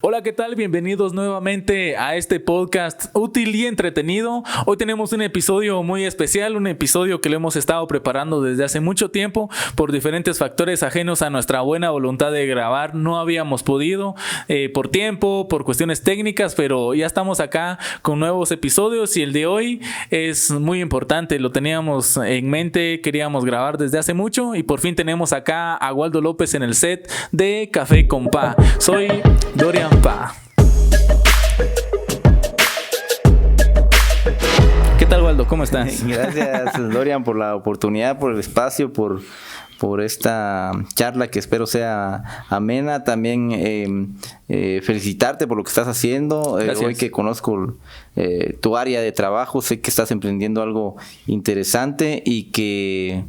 Hola, ¿qué tal? Bienvenidos nuevamente a este podcast útil y entretenido. Hoy tenemos un episodio muy especial, un episodio que lo hemos estado preparando desde hace mucho tiempo. Por diferentes factores ajenos a nuestra buena voluntad de grabar, no habíamos podido por tiempo, por cuestiones técnicas, pero ya estamos acá con nuevos episodios y el de hoy es muy importante. Lo teníamos en mente, queríamos grabar desde hace mucho y por fin tenemos acá a Waldo López en el set de Café con Pa. Soy Dorian Pa. ¿Qué tal, Waldo? ¿Cómo estás? Gracias, Dorian, por la oportunidad, por el espacio, por esta charla que espero sea amena. También felicitarte por lo que estás haciendo. Hoy que conozco tu área de trabajo, sé que estás emprendiendo algo interesante y que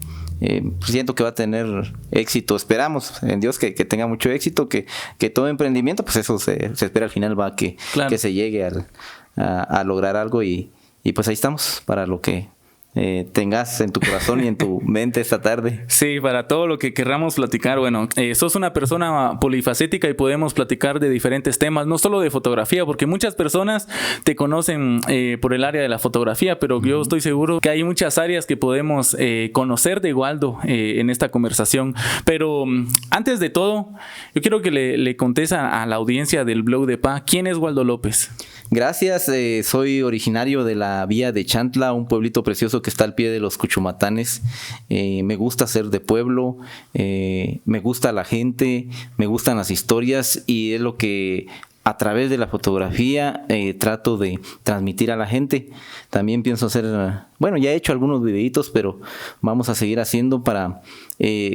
siento que va a tener éxito. Esperamos en Dios que tenga mucho éxito, que todo emprendimiento, pues eso se espera al final, va que se llegue a lograr algo y pues ahí estamos para lo que tengas en tu corazón y en tu mente esta tarde. Sí, para todo lo que querramos platicar. Bueno, sos una persona polifacética y podemos platicar de diferentes temas, no solo de fotografía, porque muchas personas te conocen por el área de la fotografía, pero yo estoy seguro que hay muchas áreas que podemos conocer de Waldo en esta conversación. Pero antes de todo, yo quiero que le contes a la audiencia del blog de Pa, ¿quién es Waldo López? Gracias, soy originario de la vía de Chantla, un pueblito precioso que está al pie de los Cuchumatanes. Me gusta ser de pueblo, me gusta la gente, me gustan las historias y es lo que a través de la fotografía trato de transmitir a la gente. También pienso hacer, bueno, ya he hecho algunos videitos, pero vamos a seguir haciendo para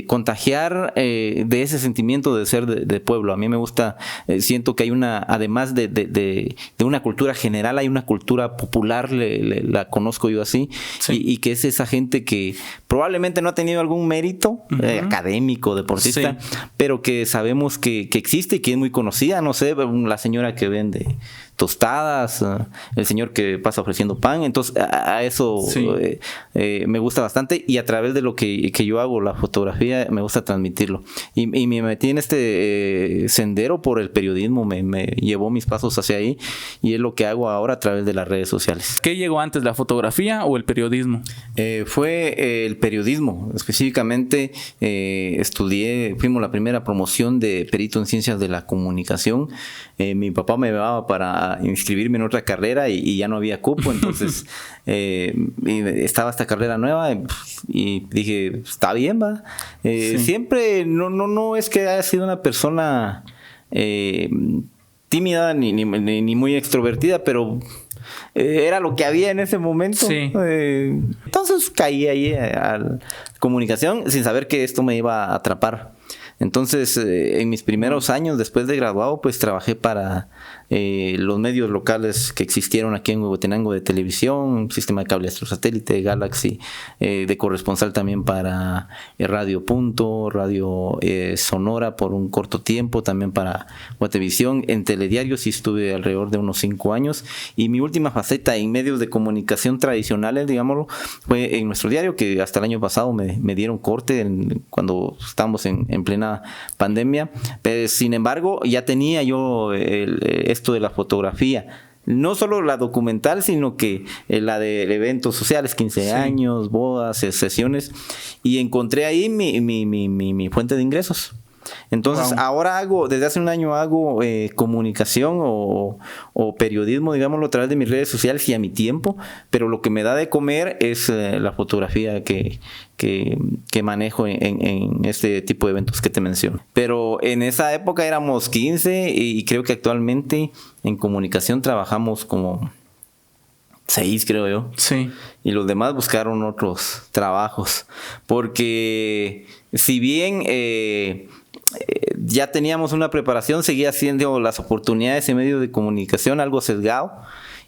contagiar de ese sentimiento de ser de pueblo. A mí me gusta, siento que hay además de una cultura general, hay una cultura popular, la conozco yo así, sí. y que es esa gente que probablemente no ha tenido algún mérito académico, deportista, sí. pero que sabemos que existe y que es muy conocida. No sé, la señora que vende tostadas, el señor que pasa ofreciendo pan. Entonces a eso sí. Me gusta bastante, y a través de lo que yo hago, la fotografía, me gusta transmitirlo, y me metí en este sendero por el periodismo. Me llevó mis pasos hacia ahí y es lo que hago ahora a través de las redes sociales. ¿Qué llegó antes, la fotografía o el periodismo? Fue el periodismo. Específicamente fuimos la primera promoción de perito en ciencias de la comunicación. Mi papá me llevaba para inscribirme en otra carrera y ya no había cupo, entonces estaba esta carrera nueva y dije, está bien, va. Sí. Siempre no es que haya sido una persona tímida ni muy extrovertida, pero era lo que había en ese momento. Sí. Entonces caí ahí a la comunicación sin saber que esto me iba a atrapar. Entonces, en mis primeros años después de graduado, pues trabajé para los medios locales que existieron aquí en Huehuetenango de televisión, sistema de cable astrosatélite, Galaxy, de corresponsal también para Radio Punto, Radio Sonora por un corto tiempo, también para Guatevisión. En telediarios sí estuve alrededor de unos 5 años, y mi última faceta en medios de comunicación tradicionales, digámoslo, fue en nuestro diario, que hasta el año pasado me dieron corte cuando estábamos en plena pandemia. Sin embargo, ya tenía yo esto de la fotografía, no solo la documental, sino que la de eventos sociales, 15 años, bodas, sesiones, y encontré ahí mi fuente de ingresos. Entonces, ahora desde hace un año hago comunicación o periodismo, digámoslo, a través de mis redes sociales y a mi tiempo, pero lo que me da de comer es la fotografía que manejo en este tipo de eventos que te menciono. Pero en esa época éramos 15 y creo que actualmente en comunicación trabajamos como 6, creo yo. Sí. Y los demás buscaron otros trabajos, porque si bien ya teníamos una preparación, seguía siendo las oportunidades en medios de comunicación algo sesgado,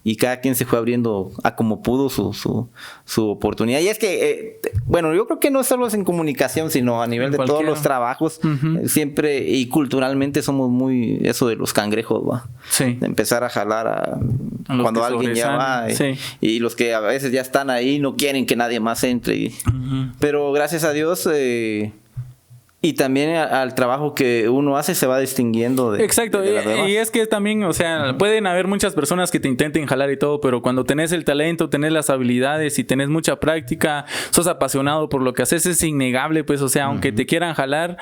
y cada quien se fue abriendo a como pudo su oportunidad. Y es que, bueno, yo creo que no solo es en comunicación, sino a nivel de todos los trabajos, siempre y culturalmente somos muy eso de los cangrejos, ¿va? Sí. De empezar a jalar cuando alguien ya va, y los que a veces ya están ahí no quieren que nadie más entre. Pero gracias a Dios Y también al trabajo que uno hace se va distinguiendo de... Exacto, de y es que también, o sea, pueden haber muchas personas que te intenten jalar y todo, pero cuando tenés el talento, tenés las habilidades y tenés mucha práctica, sos apasionado por lo que haces, es innegable, pues, o sea, aunque te quieran jalar,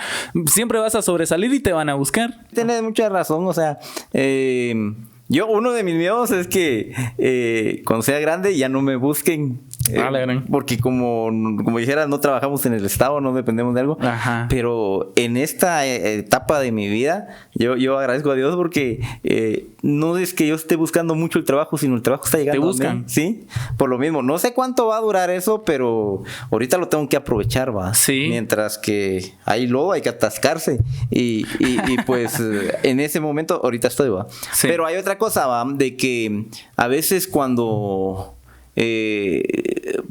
siempre vas a sobresalir y te van a buscar. Tienes mucha razón, o sea, uno de mis miedos es que cuando sea grande ya no me busquen. Porque como dijera, no trabajamos en el Estado, no dependemos de algo. Ajá. Pero en esta etapa de mi vida, yo agradezco a Dios porque no es que yo esté buscando mucho el trabajo, sino el trabajo está llegando. Te buscan. A mí, ¿sí? Por lo mismo, no sé cuánto va a durar eso, pero ahorita lo tengo que aprovechar, ¿va? Sí. Mientras que hay lodo, hay que atascarse. Y pues en ese momento, ahorita estoy, ¿va? Sí. Pero hay otra cosa, ¿va? De que a veces cuando...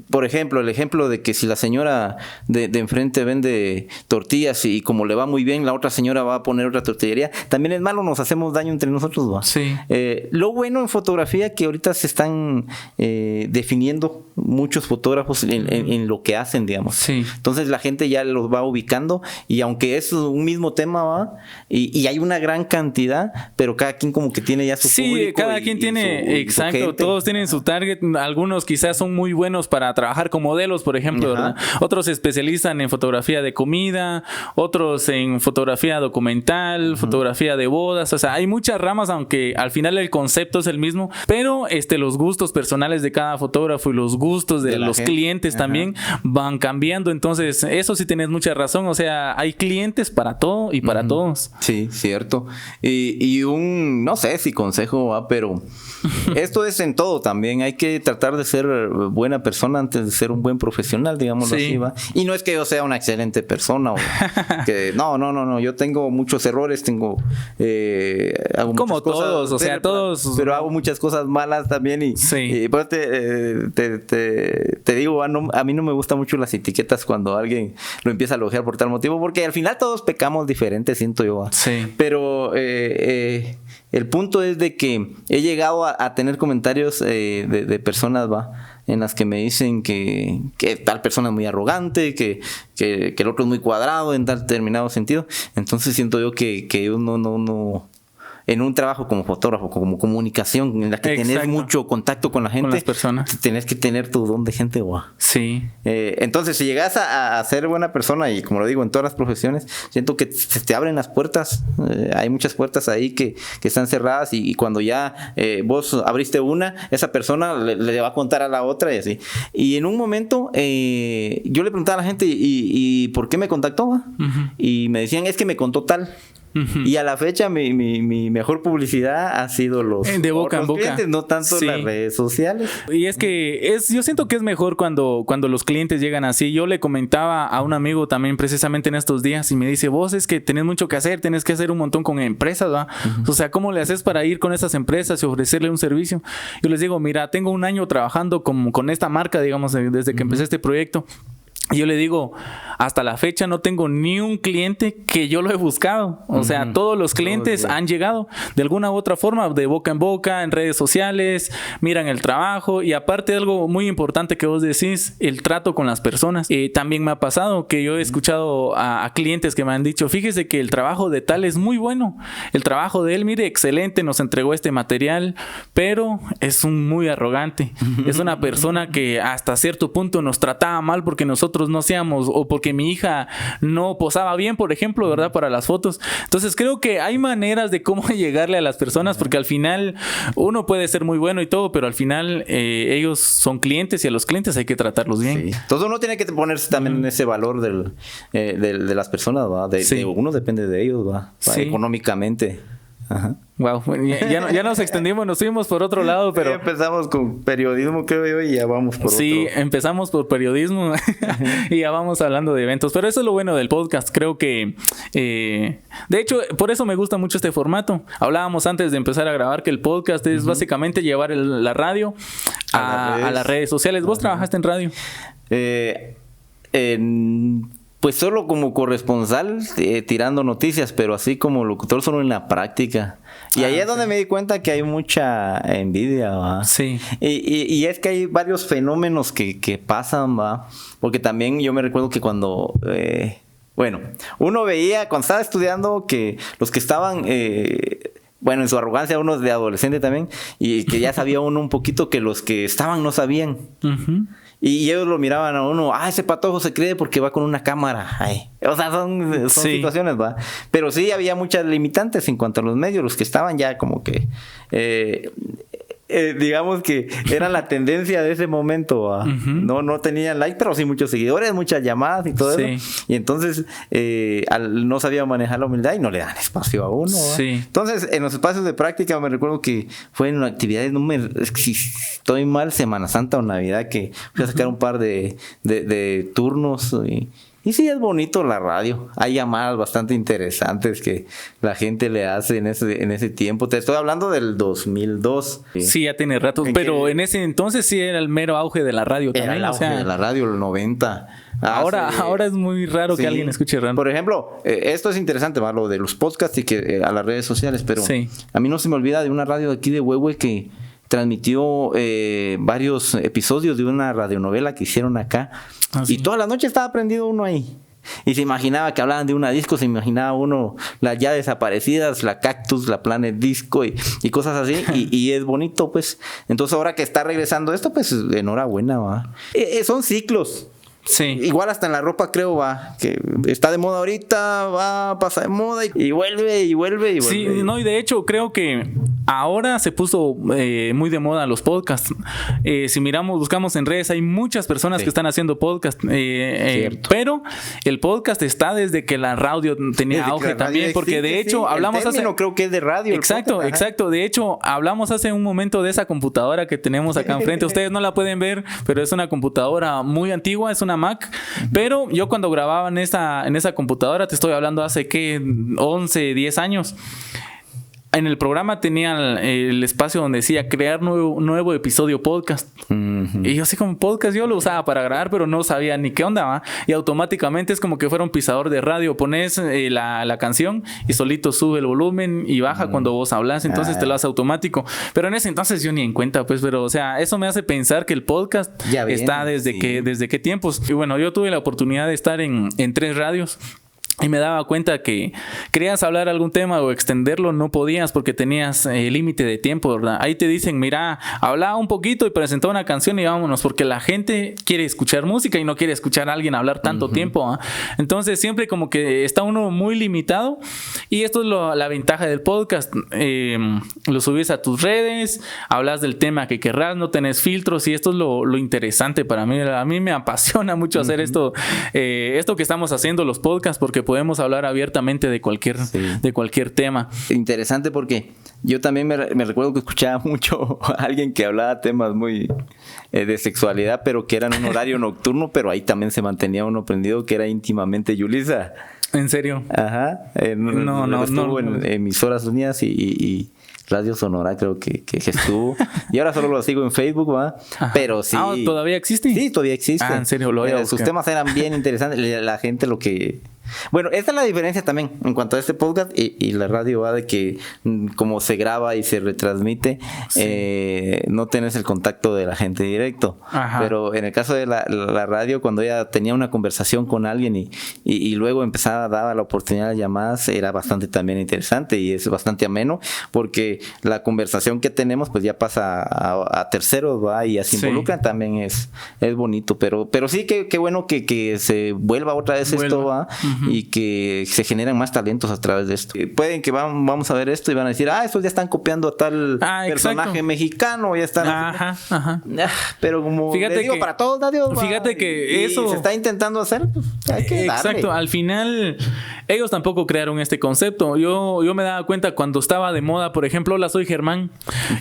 por ejemplo, el ejemplo de que si la señora de enfrente vende tortillas y como le va muy bien, la otra señora va a poner otra tortillería, también es malo, nos hacemos daño entre nosotros, ¿va? Sí. Lo bueno en fotografía que ahorita se están definiendo muchos fotógrafos en lo que hacen, digamos. Sí. Entonces la gente ya los va ubicando y aunque es un mismo tema, ¿va? Y hay una gran cantidad, pero cada quien como que tiene ya su público. Sí, cada quien tiene, exacto, todos tienen su target, algunos quizás son muy buenos para trabajar con modelos, por ejemplo, ¿verdad? Otros se especializan en fotografía de comida, otros en fotografía documental, fotografía de bodas, o sea, hay muchas ramas, aunque al final el concepto es el mismo, pero los gustos personales de cada fotógrafo y los gustos de los clientes también van cambiando, entonces eso sí tienes mucha razón, o sea, hay clientes para todo y para todos. Sí, cierto. Y un, no sé si consejo va, pero esto es en todo también, hay que tratar de ser buena persona antes de ser un buen profesional, digámoslo así, ¿va? Y no es que yo sea una excelente persona o que no, yo tengo muchos errores, hago como muchas todos, cosas, o sea, todos, pero hago muchas cosas malas también y pues te digo, a mí no me gustan mucho las etiquetas cuando alguien lo empieza a elogiar por tal motivo, porque al final todos pecamos diferente, siento yo, ¿va? Sí. Pero el punto es de que he llegado a tener comentarios de personas, ¿va? En las que me dicen que tal persona es muy arrogante, que el otro es muy cuadrado en tal determinado sentido. Entonces siento yo que yo no en un trabajo como fotógrafo, como comunicación, en la que tenés mucho contacto con la gente, con las personas, tenés que tener tu don de gente, guau. Sí. Entonces, si llegas a ser buena persona, y como lo digo, en todas las profesiones, siento que se te abren las puertas. Hay muchas puertas ahí que están cerradas y cuando ya vos abriste una, esa persona le va a contar a la otra y así. Y en un momento, yo le preguntaba a la gente, ¿y por qué me contactó? Uh-huh. Y me decían, es que me contó tal. Uh-huh. Y a la fecha mi mejor publicidad ha sido los de boca en boca, clientes, no tanto las redes sociales. Y es que yo siento que es mejor cuando los clientes llegan así. Yo le comentaba a un amigo también precisamente en estos días y me dice, vos es que tenés mucho que hacer, tenés que hacer un montón con empresas, ¿va? Uh-huh. O sea, ¿cómo le haces para ir con esas empresas y ofrecerle un servicio? Yo les digo, mira, tengo un año trabajando con esta marca, digamos, desde que empecé este proyecto. Y yo le digo, hasta la fecha no tengo ni un cliente que yo lo he buscado. O sea, todos los clientes han llegado de alguna u otra forma, de boca en boca, en redes sociales, miran el trabajo. Y aparte algo muy importante que vos decís, el trato con las personas. También me ha pasado que yo he escuchado a clientes que me han dicho, fíjese que el trabajo de tal es muy bueno. El trabajo de él, mire, excelente, nos entregó este material, pero es un muy arrogante. Es una persona que hasta cierto punto nos trataba mal porque nosotros no hacíamos, o porque mi hija no posaba bien, por ejemplo, ¿verdad? Para las fotos. Entonces creo que hay maneras de cómo llegarle a las personas, porque al final uno puede ser muy bueno y todo, pero al final ellos son clientes y a los clientes hay que tratarlos bien. Sí. Entonces uno tiene que ponerse también en ese valor de las personas, ¿va? De uno depende de ellos, ¿va? Económicamente. Ajá. Wow, ya nos extendimos, nos fuimos por otro lado, pero empezamos con periodismo, creo yo, y ya vamos por otro. Sí, empezamos por periodismo y ya vamos hablando de eventos, pero eso es lo bueno del podcast. Creo que de hecho, por eso me gusta mucho este formato. Hablábamos antes de empezar a grabar que el podcast es básicamente llevar la radio a las redes sociales. ¿Vos trabajaste en radio? Pues solo como corresponsal, tirando noticias, pero así como locutor solo en la práctica. Y ahí es donde me di cuenta que hay mucha envidia, ¿va? Sí. Y es que hay varios fenómenos que pasan, ¿va? Porque también yo me recuerdo que cuando Bueno, uno veía cuando estaba estudiando que los que estaban, en su arrogancia, unos de adolescente también, y que ya sabía uno un poquito que los que estaban no sabían. Uh-huh. Y ellos lo miraban a uno, ese patojo se cree porque va con una cámara. Ay. O sea, son situaciones, ¿va? Pero sí había muchas limitantes en cuanto a los medios, los que estaban ya como que... digamos que era la tendencia de ese momento, ¿va? Uh-huh. No tenían like, pero sí muchos seguidores, muchas llamadas y todo eso. Y entonces no sabía manejar la humildad y no le dan espacio a uno, ¿va? Sí. Entonces, en los espacios de práctica me recuerdo que fue en actividades, si estoy mal, Semana Santa o Navidad, que fui a sacar un par de turnos y sí, es bonito la radio. Hay llamadas bastante interesantes que la gente le hace en ese tiempo. Te estoy hablando del 2002. Sí, ya tiene rato. Pero en ese entonces sí era el mero auge de la radio también. Era el auge de la radio, el 90. Ahora es muy raro que alguien escuche radio. Por ejemplo, esto es interesante, ¿va? Lo de los podcasts y que a las redes sociales. Pero a mí no se me olvida de una radio de aquí de Huehue que transmitió varios episodios de una radionovela que hicieron acá. Y toda la noche estaba prendido uno ahí. Y se imaginaba que hablaban de una disco, se imaginaba uno las ya desaparecidas, la Cactus, la Planet Disco y cosas así. y es bonito, pues. Entonces ahora que está regresando esto, pues enhorabuena, va. Son ciclos. Sí. Igual hasta en la ropa creo va que está de moda ahorita, va, pasa de moda y vuelve. Sí, no, y de hecho creo que ahora se puso muy de moda los podcasts. Si buscamos en redes, hay muchas personas que están haciendo podcast, pero el podcast está desde que la radio tenía auge también, porque de hecho hablamos creo que es de radio. Exacto. De hecho hablamos hace un momento de esa computadora que tenemos acá enfrente. Ustedes no la pueden ver, pero es una computadora muy antigua, es una Mac, pero yo cuando grababa en esa computadora, te estoy hablando hace 11, 10 años, en el programa tenía el espacio donde decía crear nuevo episodio podcast. Uh-huh. Y yo así como podcast yo lo usaba para grabar, pero no sabía ni qué onda, ¿va? Y automáticamente es como que fuera un pisador de radio. Pones la canción y solito sube el volumen y baja cuando vos hablas, entonces te lo hace automático. Pero en ese entonces yo ni en cuenta, pues, pero o sea, eso me hace pensar que el podcast está desde qué tiempos. Y bueno, yo tuve la oportunidad de estar en 3 radios. Y me daba cuenta que querías hablar algún tema o extenderlo, no podías porque tenías límite de tiempo, ¿verdad? Ahí te dicen, mira, habla un poquito y presenta una canción y vámonos, porque la gente quiere escuchar música y no quiere escuchar a alguien hablar tanto tiempo, ¿eh? Entonces siempre como que está uno muy limitado y esto es la ventaja del podcast. Lo subes a tus redes, hablas del tema que querrás, no tenés filtros y esto es lo interesante para mí. A mí me apasiona mucho hacer esto que estamos haciendo, los podcasts, porque podemos hablar abiertamente de cualquier tema. Interesante porque yo también me recuerdo que escuchaba mucho a alguien que hablaba temas muy de sexualidad, pero que eran un horario nocturno, pero ahí también se mantenía uno prendido, que era íntimamente Yulisa. ¿En serio? Ajá. Estuvo en Emisoras Unidas y Radio Sonora creo que estuvo. Y ahora solo lo sigo en Facebook, ¿va? Pero sí. ¿Todavía existe? Sí, todavía existe. ¿En serio? Sus temas eran bien interesantes. La gente lo que... Bueno, esta es la diferencia también en cuanto a este podcast y la radio, va de que como se graba y se retransmite, no tienes el contacto de la gente directo. Ajá. Pero en el caso de la radio, cuando ella tenía una conversación con alguien y luego daba la oportunidad de llamadas, era bastante también interesante y es bastante ameno porque la conversación que tenemos pues ya pasa a terceros, va, y así involucran, también es bonito, pero sí que bueno que se vuelva otra vez esto, va. Y que se generan más talentos a través de esto. Pueden que vamos a ver esto y van a decir, estos ya están copiando a tal personaje mexicano, ya están. Ajá. Pero como fíjate digo, para todos, adiós. Fíjate que eso se está intentando hacer, pues hay que darle. Exacto, al final ellos tampoco crearon este concepto. Yo me daba cuenta cuando estaba de moda, por ejemplo, Hola, soy Germán.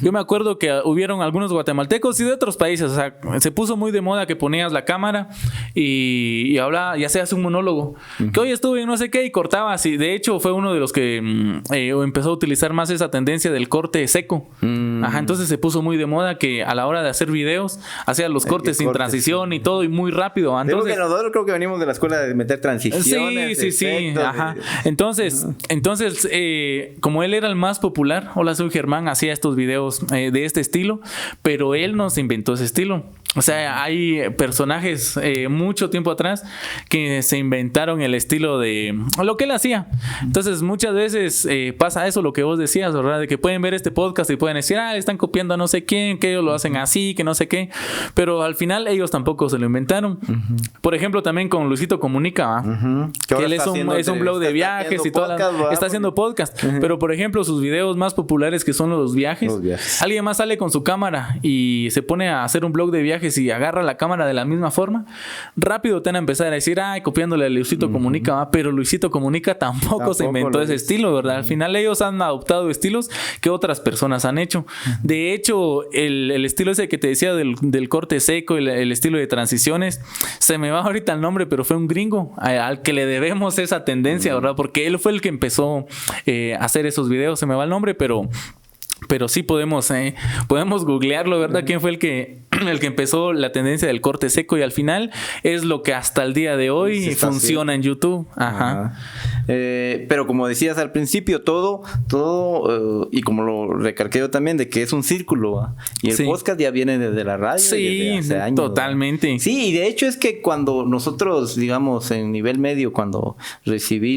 Yo me acuerdo que hubieron algunos guatemaltecos y de otros países, o sea, se puso muy de moda que ponías la cámara y hablaba, ya se hace un monólogo. Que hoy estuve en no sé qué y cortaba así. De hecho, fue uno de los que empezó a utilizar más esa tendencia del corte seco. Ajá, entonces se puso muy de moda que a la hora de hacer videos hacía los cortes sin transición y todo y muy rápido. Entonces, nosotros creo que venimos de la escuela de meter transiciones. Sí. Ajá. Entonces, como él era el más popular, Hola, soy Germán, hacía estos videos de este estilo, pero él no se inventó ese estilo. O sea, hay personajes mucho tiempo atrás que se inventaron el estilo de lo que él hacía. Entonces, muchas veces pasa eso, lo que vos decías, ¿verdad? De que pueden ver este podcast y pueden decir, están copiando a no sé quién, que ellos lo hacen así, que no sé qué. Pero al final ellos tampoco se lo inventaron. Uh-huh. Por ejemplo, también con Luisito Comunica, uh-huh. Que él es un blog de viajes y todo. Está haciendo podcast. Uh-huh. Pero, por ejemplo, sus videos más populares que son los viajes. Alguien más sale con su cámara y se pone a hacer un blog de viajes y agarra la cámara de la misma forma, rápido te van a empezar a decir, copiándole a Luisito Comunica, ¿va? Pero Luisito Comunica tampoco se inventó ese estilo, ¿verdad? Al final ellos han adoptado estilos que otras personas han hecho. De hecho, el estilo ese que te decía del corte seco, el estilo de transiciones, se me va ahorita el nombre, pero fue un gringo al que le debemos esa tendencia, ¿verdad? Porque él fue el que empezó a hacer esos videos, se me va el nombre, pero sí podemos googlearlo, ¿verdad? ¿Quién fue el que empezó la tendencia del corte seco? Y al final es lo que hasta el día de hoy funciona en YouTube. Ajá. Pero como decías al principio, todo y como lo recalqué yo también, de que es un círculo, ¿va? Y el podcast ya viene desde la radio. Sí, desde hace años, totalmente. ¿va? Sí, y de hecho es que cuando nosotros, digamos, en nivel medio, cuando recibí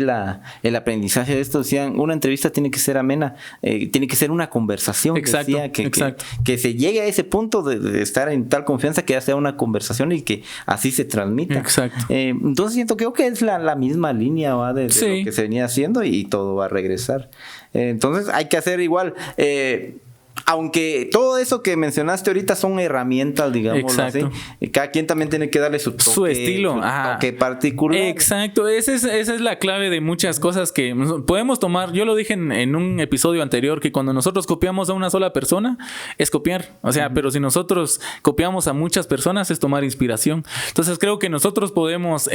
el aprendizaje de esto, decían, una entrevista tiene que ser amena, tiene que ser una conversación. Exacto, decía, que se llegue a ese punto de estar en tal confianza que ya sea una conversación y que así se transmita. Exacto. Entonces creo que es la misma línea, ¿va? De lo que se venía haciendo y todo va a regresar. Entonces hay que hacer igual. Aunque todo eso que mencionaste ahorita son herramientas, digamos así, cada quien también tiene que darle su estilo, su toque particular. Exacto, esa es la clave de muchas cosas que podemos tomar. Yo lo dije en un episodio anterior, que cuando nosotros copiamos a una sola persona es copiar, o sea, pero si nosotros copiamos a muchas personas es tomar inspiración. Entonces creo que nosotros podemos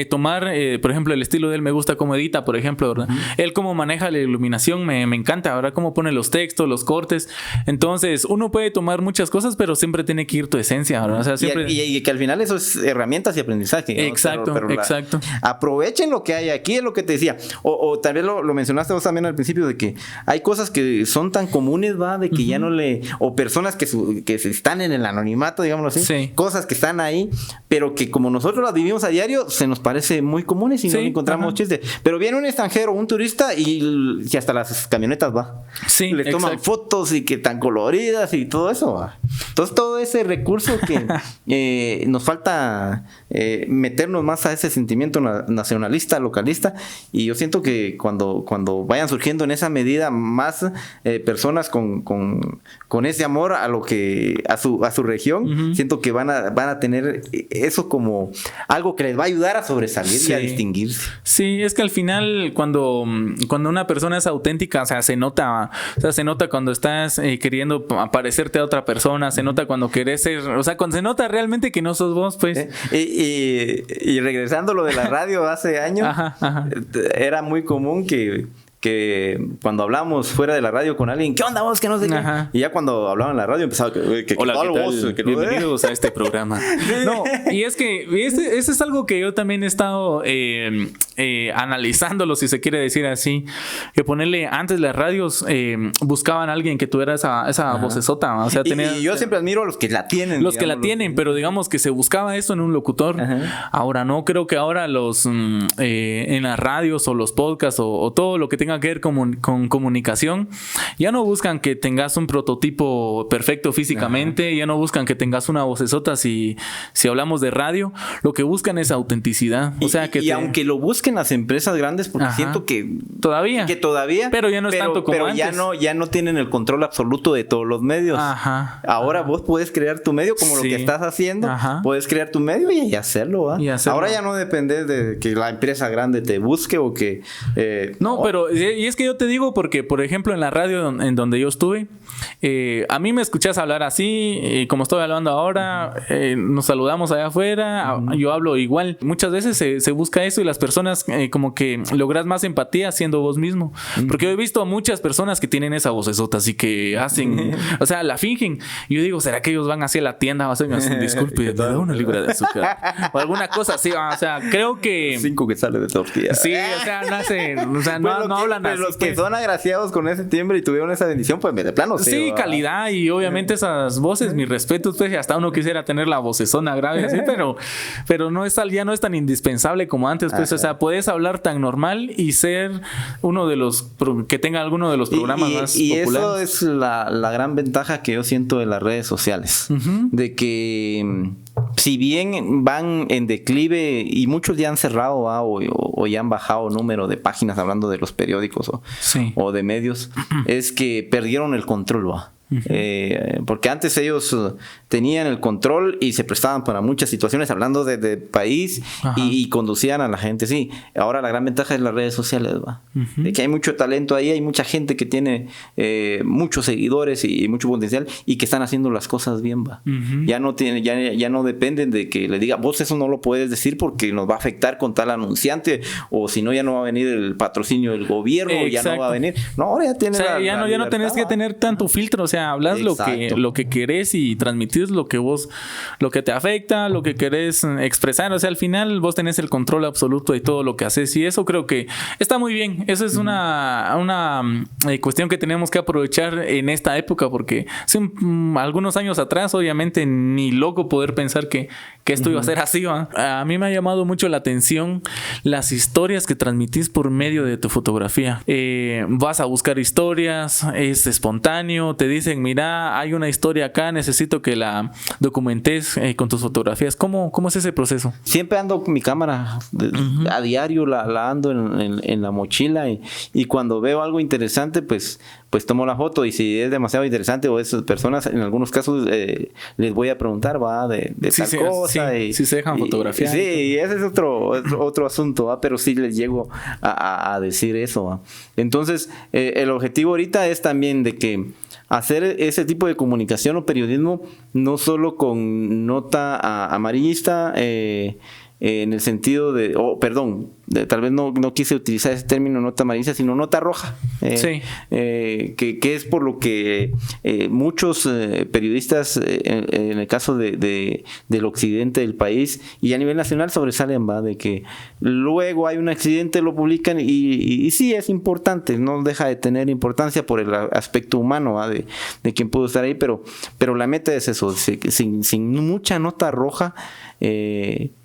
tomar, por ejemplo, el estilo de él. Me gusta cómo edita, por ejemplo, ¿verdad? Él cómo maneja la iluminación, me encanta, ¿verdad? Cómo pone los textos, los cortes. Entonces, uno puede tomar muchas cosas, pero siempre tiene que ir tu esencia, ¿verdad? O sea, siempre... y que al final eso es herramientas y aprendizaje, ¿no? Exacto, exacto. Aprovechen lo que hay aquí, es lo que te decía. O tal vez lo mencionaste vos también al principio, de que hay cosas que son tan comunes, ¿va? De que ya no le... O personas que están en el anonimato, digámoslo así. Sí. Cosas que están ahí, pero que como nosotros las vivimos a diario, se nos parece muy comunes y no encontramos chiste. Pero viene un extranjero, un turista y hasta las camionetas, ¿va? Sí, le toman fotos y que tan coloridas y todo eso, ¿va? Entonces todo ese recurso que nos falta meternos más a ese sentimiento nacionalista, localista, y yo siento que cuando vayan surgiendo en esa medida más personas con ese amor a lo que a su región, siento que van a tener eso como algo que les va a ayudar a sobresalir y a distinguirse. Sí, es que al final cuando una persona es auténtica, o sea, se nota cuando estás queriendo parecerte a otra persona, se nota cuando querés ser, o sea, cuando se nota realmente que no sos vos, pues. Y regresando lo de la radio hace años, era muy común que cuando hablábamos fuera de la radio con alguien, ¿qué onda vos? Que no sé qué. Y ya cuando hablaban en la radio empezaba hola, ¿qué tal? Vos, bienvenidos a este programa. No, y es que ese es algo que yo también he estado analizándolo, si se quiere decir así, que ponerle antes las radios buscaban a alguien que tuviera esa vocesota, o sea, y yo siempre admiro a los que la tienen. Los que la tienen, pero digamos que se buscaba esto en un locutor. Ahora no, creo que ahora en las radios o los podcasts o todo lo que tenga que ver con comunicación, ya no buscan que tengas un prototipo perfecto físicamente, ya no buscan que tengas una vocesota si hablamos de radio, lo que buscan es autenticidad. O sea, que aunque lo busquen las empresas grandes, porque siento que todavía, pero ya no es tanto como antes. Ya no tienen el control absoluto de todos los medios. Ahora vos puedes crear tu medio como lo que estás haciendo, puedes crear tu medio y hacerlo, ¿va? Ahora ya no dependes de que la empresa grande te busque o que... pero y es que yo te digo porque, por ejemplo, en la radio en donde yo estuve, a mí me escuchás hablar así, como estoy hablando ahora, nos saludamos allá afuera, yo hablo igual. Muchas veces se busca eso y las personas como que logras más empatía siendo vos mismo. Porque yo he visto a muchas personas que tienen esa vocesota así que hacen, o sea, la fingen. Y yo digo, ¿será que ellos van hacia la tienda? O sea, me hacen disculpe, me da una libra de azúcar o alguna cosa así. O sea, creo que 5 que sale de tortilla. Sí, o sea, no hacen, o sea, no hablan pero así. Los que son agraciados con ese timbre y tuvieron esa bendición, pues de plano sí, calidad y obviamente esas voces, mis respetos, pues hasta uno quisiera tener la vocesona grave así, pero no es, ya no es tan indispensable como antes, pues, o sea, puedes hablar tan normal y ser uno de los que tenga alguno de los programas más populares. Y eso es la gran ventaja que yo siento de las redes sociales, de que si bien van en declive y muchos ya han cerrado o ya han bajado número de páginas hablando de los periódicos o de medios, es que perdieron el control, ¿va? Porque antes ellos tenían el control y se prestaban para muchas situaciones hablando de país y conducían a la gente. Sí, ahora la gran ventaja es las redes sociales, ¿va? De que hay mucho talento ahí, hay mucha gente que tiene muchos seguidores y mucho potencial y que están haciendo las cosas bien, ¿va? Ya no dependen de que le diga, vos eso no lo puedes decir porque nos va a afectar con tal anunciante, o si no ya no va a venir el patrocinio del gobierno, ya no va a venir. No, ahora ya tienes ya no tenés que tener tanto filtro, o sea, hablas lo que querés y transmitís lo que te afecta, lo que querés expresar. O sea, al final vos tenés el control absoluto de todo lo que haces y eso creo que está muy bien. Eso es una cuestión que tenemos que aprovechar en esta época, porque hace algunos años atrás obviamente ni loco poder pensar que esto iba a ser así, ¿va? A mí me ha llamado mucho la atención las historias que transmitís por medio de tu fotografía. Vas a buscar historias, es espontáneo, te dicen, mira, hay una historia acá, necesito que la documentes con tus fotografías. ¿Cómo es ese proceso? Siempre ando con mi cámara, a diario la ando en la mochila y cuando veo algo interesante, pues tomo la foto, y si es demasiado interesante o esas personas, en algunos casos les voy a preguntar, va, de tal cosa. Sí, se dejan fotografiar. Sí, y ese es otro asunto, va, pero sí les llego a decir eso, va. Entonces, el objetivo ahorita es también de que hacer ese tipo de comunicación o periodismo no solo con nota amarillista, en el sentido de, tal vez no quise utilizar ese término nota amarilla, sino nota roja, que es por lo que muchos periodistas en el caso del occidente del país y a nivel nacional sobresalen, va, de que luego hay un accidente, lo publican y sí es importante, no deja de tener importancia por el aspecto humano, va, de quien pudo estar ahí, pero la meta es eso, sin mucha nota roja,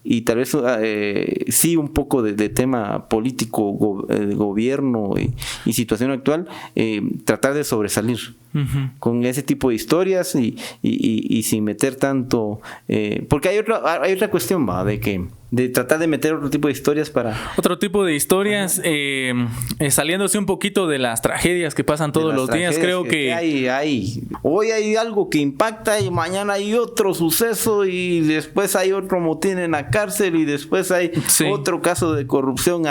y tal vez sí un poco de tema político, gobierno y situación actual, tratar de sobresalir con ese tipo de historias y sin meter tanto, porque hay otra cuestión, va, de tratar de meter otro tipo de historias para... Otro tipo de historias, saliéndose un poquito de las tragedias que pasan todos los días, creo que... Hoy hay algo que impacta y mañana hay otro suceso y después hay otro motín en la cárcel y después hay otro caso de corrupción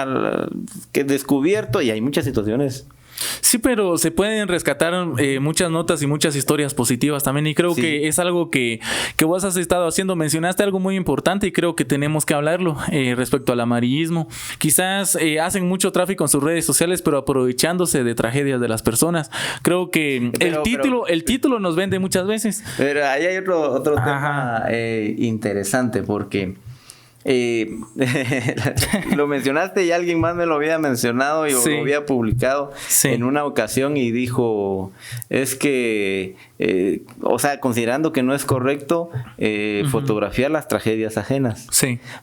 que descubierto, y hay muchas situaciones. Sí, pero se pueden rescatar muchas notas y muchas historias positivas también, y creo que es algo que vos has estado haciendo. Mencionaste algo muy importante y creo que tenemos que hablarlo respecto al amarillismo. Quizás hacen mucho tráfico en sus redes sociales, pero aprovechándose de tragedias de las personas. Creo que el título nos vende muchas veces. Pero ahí hay otro tema interesante, porque... lo mencionaste y alguien más me lo había mencionado y lo había publicado en una ocasión y dijo, es que o sea, considerando que no es correcto fotografiar las tragedias ajenas,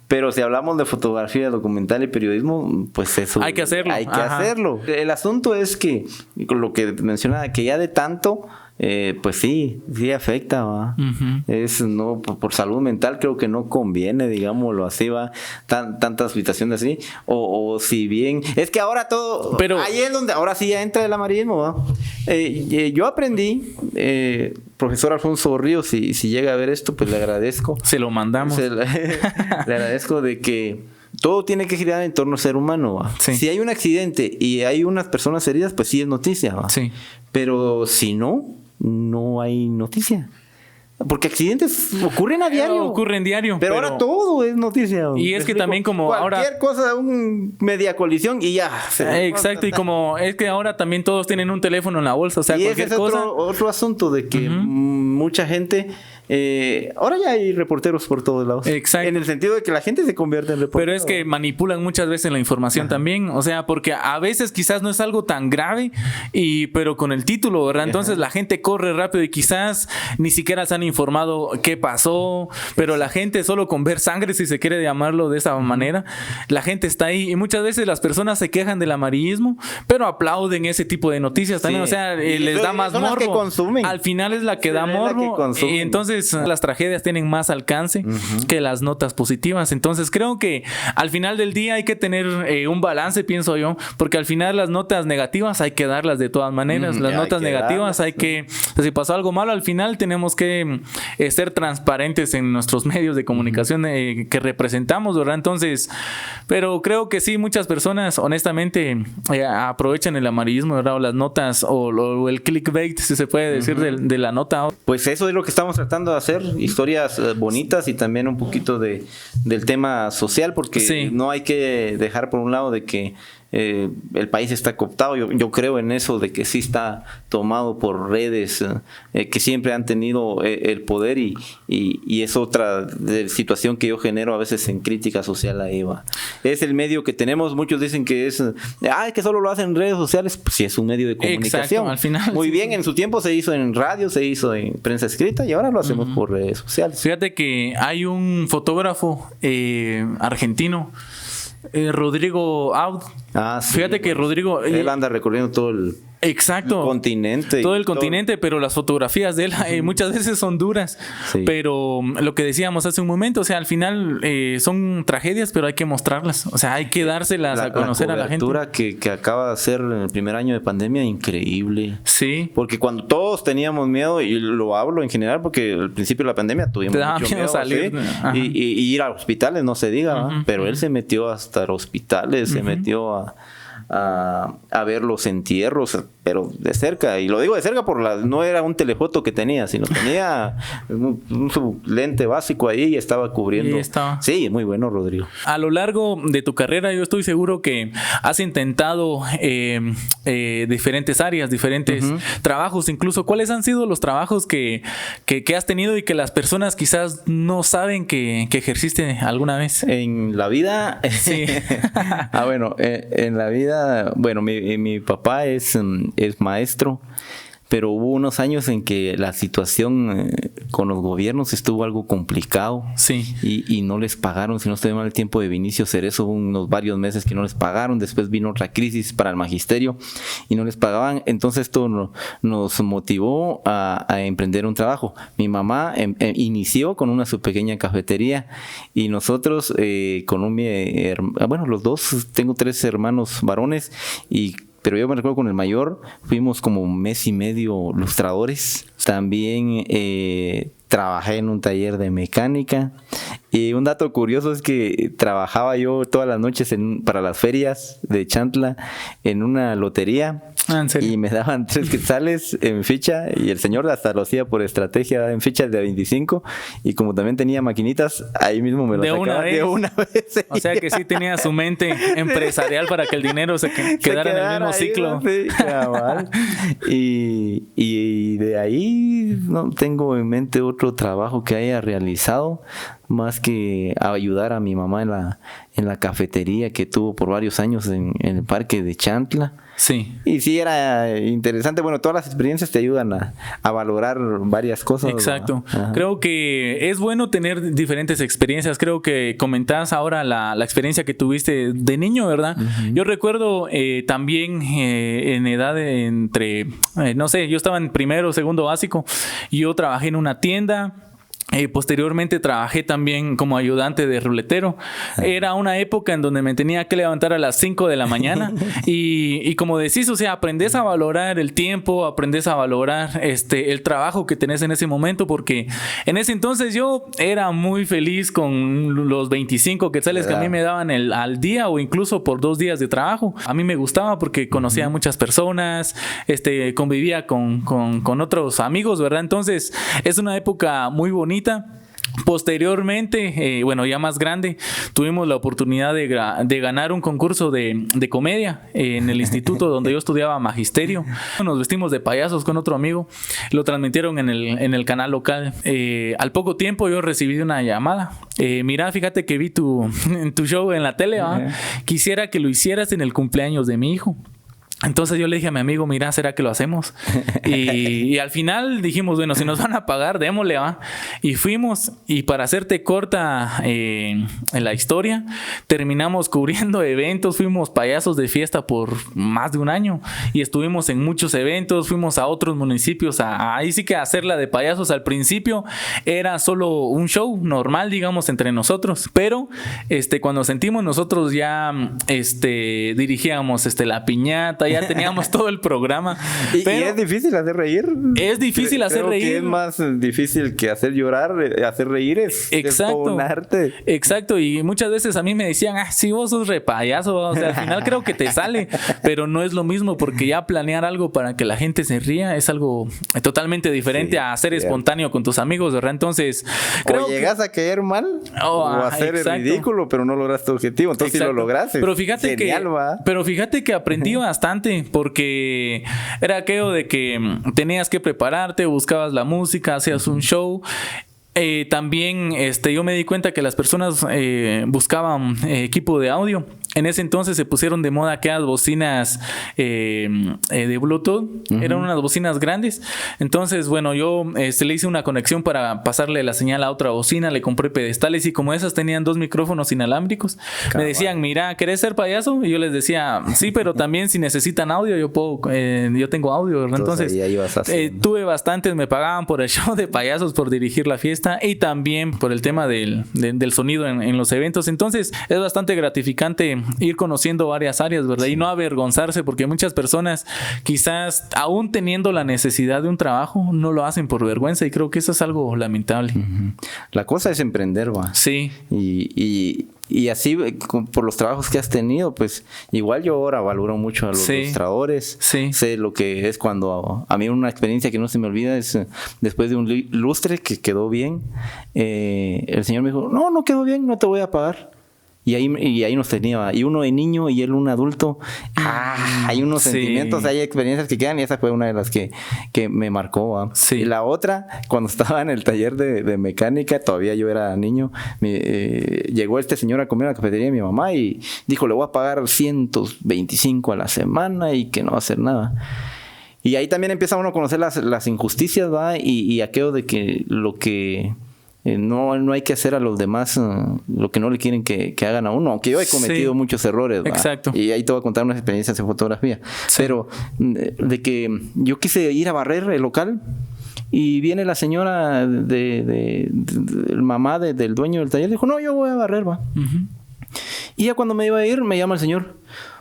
pero si hablamos de fotografía documental y periodismo, pues eso hay que hacerlo. El asunto es que lo que mencionaba, que ya de tanto pues sí afecta, ¿va? Es no por salud mental, creo que no conviene, digámoslo así, va, tantas situaciones así, o si bien es que ahora todo, pero ahí es donde ahora sí ya entra el amarillismo, ¿va? Yo aprendí, profesor Alfonso Ríos, si llega a ver esto, pues le agradezco, se lo mandamos, le agradezco de que todo tiene que girar en torno al ser humano, ¿va? Si hay un accidente y hay unas personas heridas, pues sí es noticia, ¿va? Pero si no hay noticia. Porque accidentes ocurren a diario. Ocurren diario. Pero ahora todo es noticia. Y es que también como cualquier cosa, media colisión y ya. Exacto, y como es que ahora también todos tienen un teléfono en la bolsa, o sea, y cualquier ese es cosa. Otro asunto de que mucha gente Ahora ya hay reporteros por todos lados. Exacto. En el sentido de que la gente se convierte en reportero. Pero es que manipulan muchas veces la información también. O sea, porque a veces quizás no es algo tan grave, pero con el título, ¿verdad? Entonces la gente corre rápido y quizás ni siquiera se han informado qué pasó, pero la gente solo con ver sangre, si se quiere llamarlo de esa manera, la gente está ahí. Y muchas veces las personas se quejan del amarillismo, pero aplauden ese tipo de noticias también. O sea, les da más morbo. Que consumen. Al final es la que da morbo. Y entonces las tragedias tienen más alcance que las notas positivas. Entonces creo que al final del día hay que tener un balance, pienso yo, porque al final las notas negativas hay que darlas de todas maneras. Las notas negativas hay que, si pasó algo malo, al final tenemos que ser transparentes en nuestros medios de comunicación que representamos, ¿verdad? Entonces, pero creo que sí, muchas personas honestamente aprovechan el amarillismo, ¿verdad? O las notas o el clickbait, si se puede decir, de la nota. Pues eso es lo que estamos tratando de hacer, historias bonitas y también un poquito del tema social, porque no hay que dejar por un lado de que el país está cooptado. Yo creo en eso de que sí está tomado por redes que siempre han tenido el poder y es otra situación que yo genero a veces en crítica social a Eva. Es el medio que tenemos, muchos dicen que es que solo lo hacen en redes sociales. Pues sí, es un medio de comunicación. Exacto, al final, muy bien, en su tiempo se hizo en radio, se hizo en prensa escrita y ahora lo hacemos por redes sociales. Fíjate que hay un fotógrafo argentino, Rodrigo Aud. Fíjate que Rodrigo... él anda recorriendo todo el continente. Todo el continente, pero las fotografías de él muchas veces son duras. Sí. Pero lo que decíamos hace un momento, o sea, al final son tragedias, pero hay que mostrarlas. O sea, hay que dárselas a conocer a la gente. La cobertura que acaba de hacer en el primer año de pandemia, increíble. Sí. Porque cuando todos teníamos miedo, y lo hablo en general, porque al principio de la pandemia tuvimos mucho miedo salir. ¿Sí? Y ir a hospitales, no se diga, pero él se metió hasta hospitales, se metió a ver los entierros, pero de cerca, y lo digo de cerca no era un telefoto que tenía, sino tenía su lente básico ahí y estaba cubriendo. Sí, muy bueno, Rodrigo. A lo largo de tu carrera yo estoy seguro que has intentado diferentes áreas, diferentes trabajos, incluso cuáles han sido los trabajos que has tenido y que las personas quizás no saben que ejerciste alguna vez. En la vida, sí. Bueno, en la vida, bueno, mi papá es maestro, pero hubo unos años en que la situación con los gobiernos estuvo algo complicado. Sí. Y no les pagaron, si no estoy mal, el tiempo de Vinicio Cerezo, unos varios meses que no les pagaron. Después vino otra crisis para el magisterio y no les pagaban. Entonces esto nos motivó a emprender un trabajo. Mi mamá inició con una su pequeña cafetería y nosotros los dos, tengo 3 hermanos varones pero yo me recuerdo con el mayor, fuimos como 1 mes y medio lustradores. También trabajé en un taller de mecánica. Y un dato curioso es que trabajaba yo todas las noches para las ferias de Chantla en una lotería. ¿En serio? Y me daban 3 quetzales en ficha y el señor hasta lo hacía por estrategia en fichas de 25 y como también tenía maquinitas, ahí mismo me lo sacaba de una vez. O sea que sí tenía su mente empresarial para que el dinero se quedara en el mismo ciclo. Sí, cabal. Y de ahí no tengo en mente otro trabajo que haya realizado más que ayudar a mi mamá en la cafetería que tuvo por varios años en el parque de Chantla. Sí. Y sí era interesante. Bueno, todas las experiencias te ayudan a valorar varias cosas. Exacto. Creo que es bueno tener diferentes experiencias. Creo que comentabas ahora la experiencia que tuviste de niño, ¿verdad? Yo recuerdo también en edad entre, no sé, yo estaba en primero o segundo básico y yo trabajé en una tienda. Posteriormente trabajé también como ayudante de ruletero. Era una época en donde me tenía que levantar a las 5 de la mañana y como decís, o sea, aprendes a valorar el tiempo, aprendes a valorar el trabajo que tenés en ese momento, porque en ese entonces yo era muy feliz con los 25 quetzales que a mí me daban al día o incluso por 2 días de trabajo. A mí me gustaba porque conocía a muchas personas, convivía con otros amigos, ¿verdad? Entonces es una época muy bonita. Posteriormente, bueno, ya más grande, tuvimos la oportunidad de ganar un concurso de comedia en el instituto donde yo estudiaba magisterio. Nos vestimos de payasos con otro amigo, lo transmitieron en el canal local. Al poco tiempo yo recibí una llamada. Mira, fíjate que vi tu show en la tele, ¿va? Quisiera que lo hicieras en el cumpleaños de mi hijo. Entonces yo le dije a mi amigo, mira, ¿será que lo hacemos? Y al final dijimos, bueno, si nos van a pagar, démosle, ¿va? Y fuimos, y para hacerte corta en la historia, terminamos cubriendo eventos, fuimos payasos de fiesta por más de un año, y estuvimos en muchos eventos, fuimos a otros municipios, ahí sí que a hacerla de payasos. Al principio era solo un show normal, digamos, entre nosotros, pero cuando sentimos nosotros ya dirigíamos la piñata, ya teníamos todo el programa. ¿Y es difícil hacer reír? Es difícil hacer reír. Que es más difícil que hacer llorar. Hacer reír es un arte. Exacto, y muchas veces a mí me decían, sí, vos sos re payaso, o sea, al final creo que te sale, pero no es lo mismo, porque ya planear algo para que la gente se ría es algo totalmente diferente a hacer espontáneo con tus amigos, ¿verdad? Entonces, creo o llegas a caer mal o a hacer el ridículo, pero no logras tu objetivo. Entonces, si lo lograste, pero fíjate que aprendí bastante, porque era aquello de que tenías que prepararte, buscabas la música, hacías un show. También yo me di cuenta que las personas buscaban equipo de audio. En ese entonces se pusieron de moda aquellas bocinas de Bluetooth. Eran unas bocinas grandes. Entonces, bueno, yo le hice una conexión para pasarle la señal a otra bocina. Le compré pedestales, y como esas tenían 2 micrófonos inalámbricos, me decían, mira, ¿querés ser payaso? Y yo les decía, sí, pero también si necesitan audio, yo tengo audio, ¿verdad? Entonces tuve bastantes, me pagaban por el show de payasos, por dirigir la fiesta, y también por el tema del sonido en los eventos. Entonces es bastante gratificante ir conociendo varias áreas, ¿verdad? Sí. Y no avergonzarse, porque muchas personas quizás aún teniendo la necesidad de un trabajo no lo hacen por vergüenza, y creo que eso es algo lamentable. La cosa es emprender, va. Sí. Y así, por los trabajos que has tenido, pues igual yo ahora valoro mucho a los ilustradores. Sí. Sé lo que es cuando... A mí una experiencia que no se me olvida es después de un lustre que quedó bien, el señor me dijo, no quedó bien, no te voy a pagar. Y ahí nos tenía, y uno de niño y él un adulto. Hay unos sentimientos, hay experiencias que quedan, y esa fue una de las que me marcó. Y la otra, cuando estaba en el taller de mecánica, todavía yo era niño, llegó este señor a comer a la cafetería de mi mamá y dijo, le voy a pagar 125 a la semana y que no va a hacer nada. Y ahí también empieza uno a conocer las injusticias, ¿va? Y aquello de que lo que... No hay que hacer a los demás lo que no le quieren que hagan a uno, aunque yo he cometido muchos errores, ¿va? Exacto. Y ahí te voy a contar unas experiencias de fotografía. Pero de que yo quise ir a barrer el local, y viene la señora de mamá del dueño del taller, dijo, no, yo voy a barrer, va. Y ya cuando me iba a ir, me llama el señor,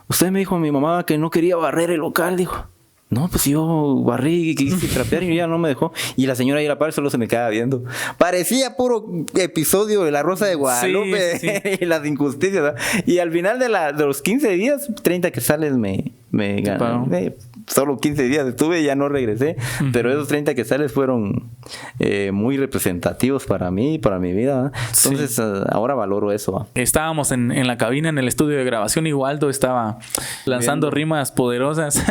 usted me dijo a mi mamá que no quería barrer el local, dijo. No, pues yo barrí y quise trapear y ya no me dejó. Y la señora ahí a la par solo se me quedaba viendo. Parecía puro episodio de La Rosa de Guadalupe. Y las injusticias, ¿verdad? Y al final de los 15 días, 30 quetzales me gané. Solo 15 días estuve y ya no regresé. Pero esos 30 quetzales fueron muy representativos para mí y para mi vida, ¿verdad? Entonces ahora valoro eso, ¿verdad? Estábamos en la cabina, en el estudio de grabación, y Waldo estaba lanzando rimas poderosas.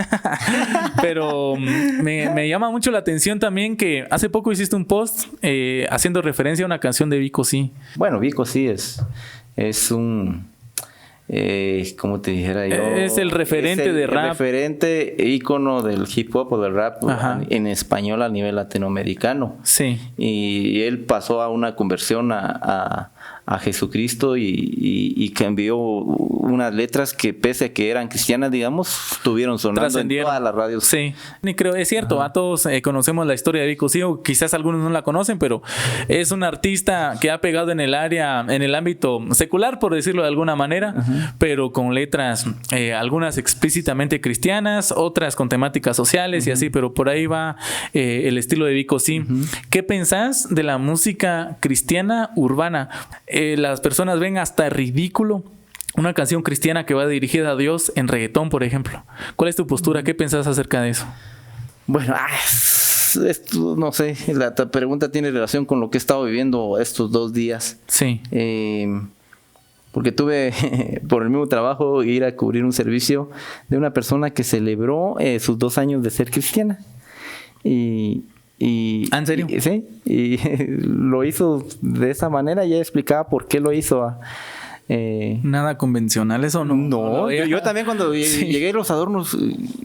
Pero me llama mucho la atención también que hace poco hiciste un post haciendo referencia a una canción de Vico Sí. Bueno, Vico Sí es un... como te dijera yo, es el referente de rap, el referente ícono del hip hop o del rap en español a nivel latinoamericano. Sí. Y él pasó a una conversión a Jesucristo y cambió unas letras que, pese a que eran cristianas, digamos, estuvieron sonando en todas las radios. Sí, y creo, es cierto, a todos conocemos la historia de Vico Sí, o quizás algunos no la conocen, pero es un artista que ha pegado en el ámbito secular, por decirlo de alguna manera, pero con letras, algunas explícitamente cristianas, otras con temáticas sociales y así, pero por ahí va el estilo de Vico Sí. ¿Qué pensás de la música cristiana urbana? Las personas ven hasta ridículo una canción cristiana que va dirigida a Dios en reggaetón, por ejemplo. ¿Cuál es tu postura? ¿Qué pensás acerca de eso? Bueno, esto, no sé, la pregunta tiene relación con lo que he estado viviendo estos 2 días. Sí. Porque tuve, por el mismo trabajo, ir a cubrir un servicio de una persona que celebró sus 2 años de ser cristiana. ¿En serio? Sí, y lo hizo de esa manera. Ya explicaba por qué lo hizo. Nada convencional, eso no. No, yo también cuando llegué a los adornos,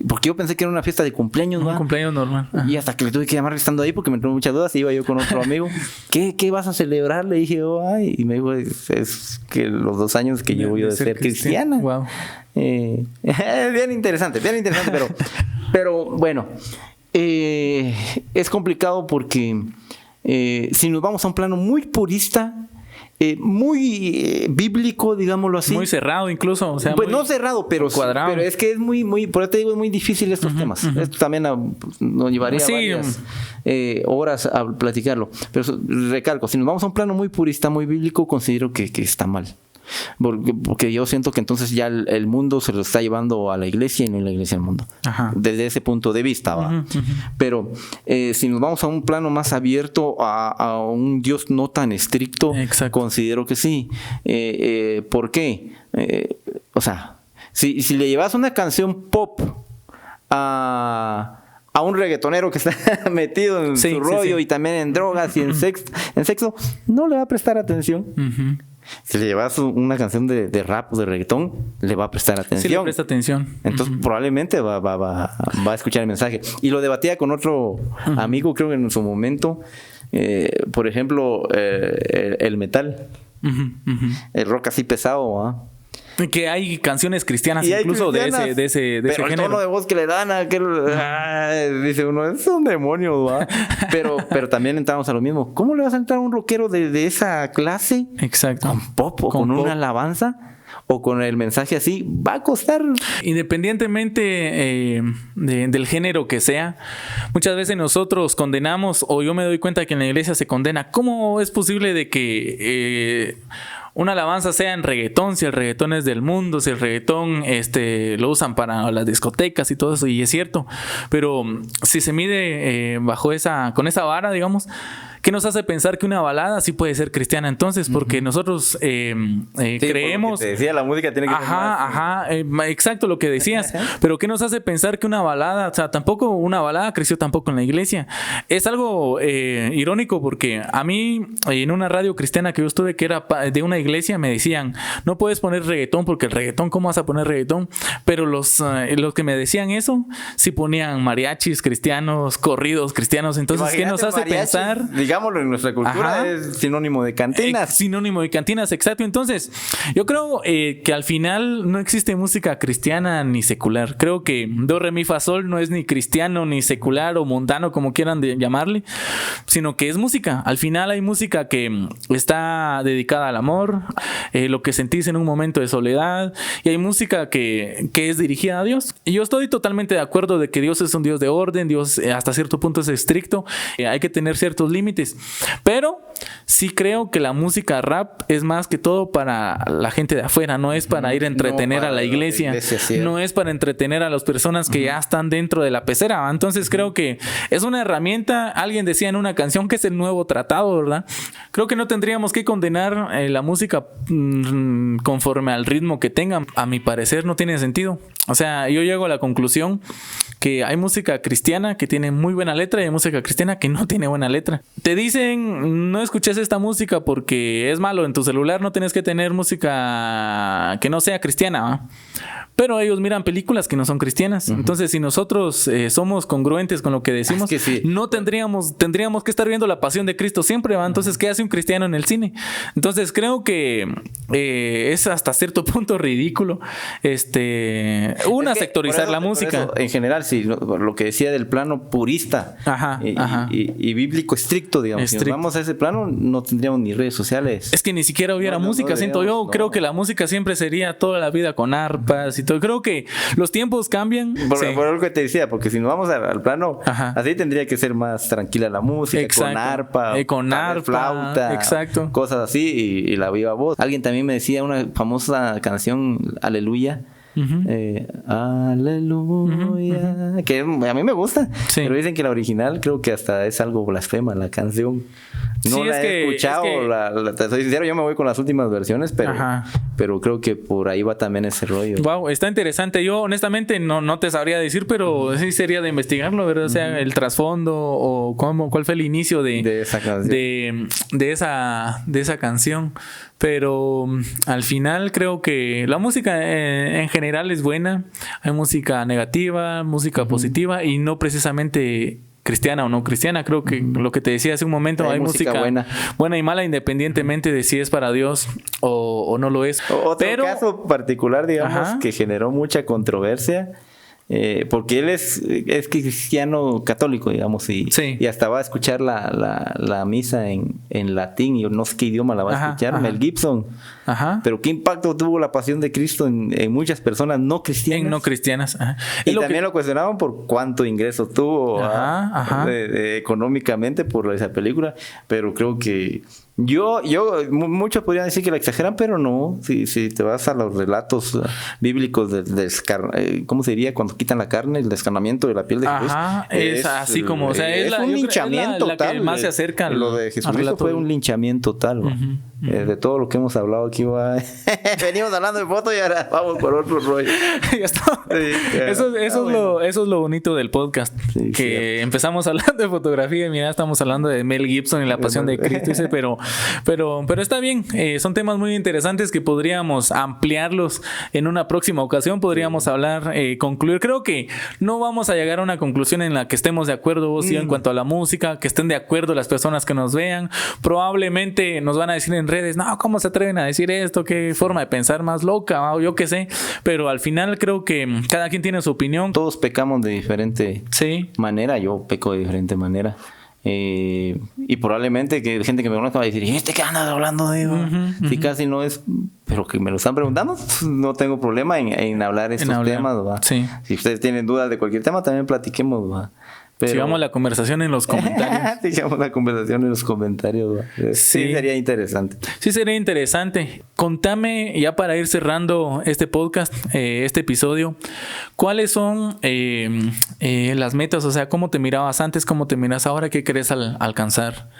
porque yo pensé que era una fiesta de cumpleaños, un cumpleaños normal. Ajá. Y hasta que le tuve que llamar estando ahí porque me entró muchas dudas. Iba yo con otro amigo. ¿Qué vas a celebrar? Le dije, y me dijo, es que los 2 años que llevo yo de ser cristiana. Wow. Bien interesante, pero bueno, es complicado porque si nos vamos a un plano muy purista, muy bíblico, digámoslo así. Muy cerrado incluso. O sea, pues no cerrado, pero cuadrado. Pero es que es muy, por eso te digo, es muy difícil estos temas. Esto también nos llevaría varias horas a platicarlo. Pero recalco, si nos vamos a un plano muy purista, muy bíblico, considero que está mal. Porque yo siento que entonces ya el mundo se lo está llevando a la iglesia y no la iglesia al mundo. Ajá. Desde ese punto de vista, ¿va? Pero si nos vamos a un plano más abierto, a un Dios no tan estricto, considero que sí. ¿Por qué? O sea, si le llevas una canción pop a un reggaetonero que está metido en su rollo y también en drogas y en sexo, no le va a prestar atención. Si le llevas una canción de rap o de reggaetón, le va a prestar atención. Sí, le presta atención. Entonces probablemente va a escuchar el mensaje. Y lo debatía con otro amigo, creo que en su momento. Por ejemplo, el metal. El rock así pesado, que hay canciones cristianas incluso de ese pero el género. tono de voz que le dan a aquel dice uno, es un demonio, ¿va? pero también entramos a lo mismo. ¿Cómo le vas a entrar a un rockero de esa clase? Exacto. Con pop o con una alabanza o con el mensaje así, va a costar. Independientemente del género que sea, muchas veces nosotros condenamos, o yo me doy cuenta que en la iglesia se condena. ¿Cómo es posible de que una alabanza sea en reggaetón, si el reggaetón es del mundo, si el reggaetón lo usan para las discotecas y todo eso? Y es cierto, pero si se mide con esa vara, digamos, ¿qué nos hace pensar que una balada sí puede ser cristiana entonces? Porque nosotros creemos... Te decía, la música tiene que ser más... exacto lo que decías. Pero ¿qué nos hace pensar que una balada... O sea, tampoco una balada creció tampoco en la iglesia. Es algo irónico porque a mí, en una radio cristiana que yo estuve, que era de una iglesia, me decían, no puedes poner reggaetón porque el reggaetón, ¿cómo vas a poner reggaetón? Pero los que me decían eso, sí ponían mariachis cristianos, corridos cristianos. Entonces, imagínate, ¿qué nos hace pensar? Digámoslo, en nuestra cultura es sinónimo de cantinas. Sinónimo de cantinas, exacto. Entonces, yo creo que al final no existe música cristiana ni secular. Creo que do, re, mi, fa, sol no es ni cristiano, ni secular o mundano, como quieran llamarle, sino que es música. Al final hay música que está dedicada al amor, lo que sentís en un momento de soledad, y hay música que es dirigida a Dios. Y yo estoy totalmente de acuerdo de que Dios es un Dios de orden, Dios hasta cierto punto es estricto, hay que tener ciertos límites, pero sí creo que la música rap es más que todo para la gente de afuera, no es para ir a entretener a la iglesia, no es para entretener a las personas que ya están dentro de la pecera. Entonces creo que es una herramienta. Alguien decía en una canción que es el nuevo tratado, ¿verdad? Creo que no tendríamos que condenar la música conforme al ritmo que tengan. A mi parecer no tiene sentido. O sea, yo llego a la conclusión que hay música cristiana que tiene muy buena letra y hay música cristiana que no tiene buena letra. Te dicen, no escuches esta música porque es malo. En tu celular no tienes que tener música que no sea cristiana, ¿va? Pero ellos miran películas que no son cristianas. Entonces, si nosotros somos congruentes con lo que decimos, que sí, no tendríamos que estar viendo La Pasión de Cristo siempre, ¿va? Entonces, ¿qué hace un cristiano en el cine? Entonces, creo que es hasta cierto punto ridículo sectorizar la música. Eso, en general, sí, lo que decía del plano purista y bíblico estricto, digamos. Si nos vamos a ese plano, no tendríamos ni redes sociales. Es que ni siquiera hubiera música, siento yo. Creo que la música siempre sería toda la vida con arpas y todo. Creo que los tiempos cambian. Por lo que te decía, porque si nos vamos al plano, así tendría que ser más tranquila la música, con arpa, flauta, cosas así, y la viva voz. Alguien también me decía una famosa canción, Aleluya, Aleluya. Que a mí me gusta. Sí. Pero dicen que la original creo que hasta es algo blasfema la canción. No sí, la he escuchado. Te soy sincero, yo me voy con las últimas versiones, pero creo que por ahí va también ese rollo. Wow, está interesante. Yo honestamente no te sabría decir, pero sí sería de investigarlo, ¿verdad? O sea, el trasfondo o cuál fue el inicio de esa canción. De esa canción. Pero al final creo que la música en general es buena. Hay música negativa, música positiva y no precisamente cristiana o no cristiana. Creo que lo que te decía hace un momento, hay música buena y mala independientemente de si es para Dios o no lo es. Otro caso particular, digamos, que generó mucha controversia. Porque él es cristiano católico, digamos, y hasta va a escuchar la misa en latín, y no sé qué idioma la va a escuchar, Mel Gibson. Pero qué impacto tuvo la pasión de Cristo en muchas personas no cristianas. En no cristianas. Y también lo cuestionaban por cuánto ingreso tuvo económicamente por esa película, pero creo que muchos podrían decir que la exageran, pero no. Si te vas a los relatos bíblicos ¿cómo se diría? Cuando quitan la carne, el descarnamiento de la piel de Jesús. Es así como, o sea, es un linchamiento la total. Que más se acerca lo de Jesucristo fue un linchamiento total. De todo lo que hemos hablado aquí, venimos hablando de fotos y ahora vamos por otro rollo. Ya está. Eso es lo bonito del podcast, que empezamos hablando de fotografía y mira, estamos hablando de Mel Gibson y la pasión de Cristo, dice, pero está bien. Son temas muy interesantes que podríamos ampliarlos en una próxima ocasión. Podríamos hablar, concluir. Creo que no vamos a llegar a una conclusión en la que estemos de acuerdo vos y yo en cuanto a la música, que estén de acuerdo las personas que nos vean. Probablemente nos van a decir en redes, no, ¿cómo se atreven a decir esto? ¿Qué forma de pensar más loca? O yo qué sé. Pero al final creo que cada quien tiene su opinión. Todos pecamos de diferente manera. Yo peco de diferente manera. Y probablemente que gente que me conozca va a decir, ¿y qué anda hablando de eso? Si casi no es, pero que me lo están preguntando, no tengo problema en hablar estos temas, ¿va? Si ustedes tienen dudas de cualquier tema, también platiquemos, ¿va? Sigamos la conversación en los comentarios. Sigamos la conversación en los comentarios, ¿va? Sí, sería interesante. Sí, sería interesante. Contame, ya para ir cerrando este podcast, este episodio, ¿cuáles son las metas? O sea, ¿cómo te mirabas antes? ¿Cómo te miras ahora? ¿Qué querés alcanzar?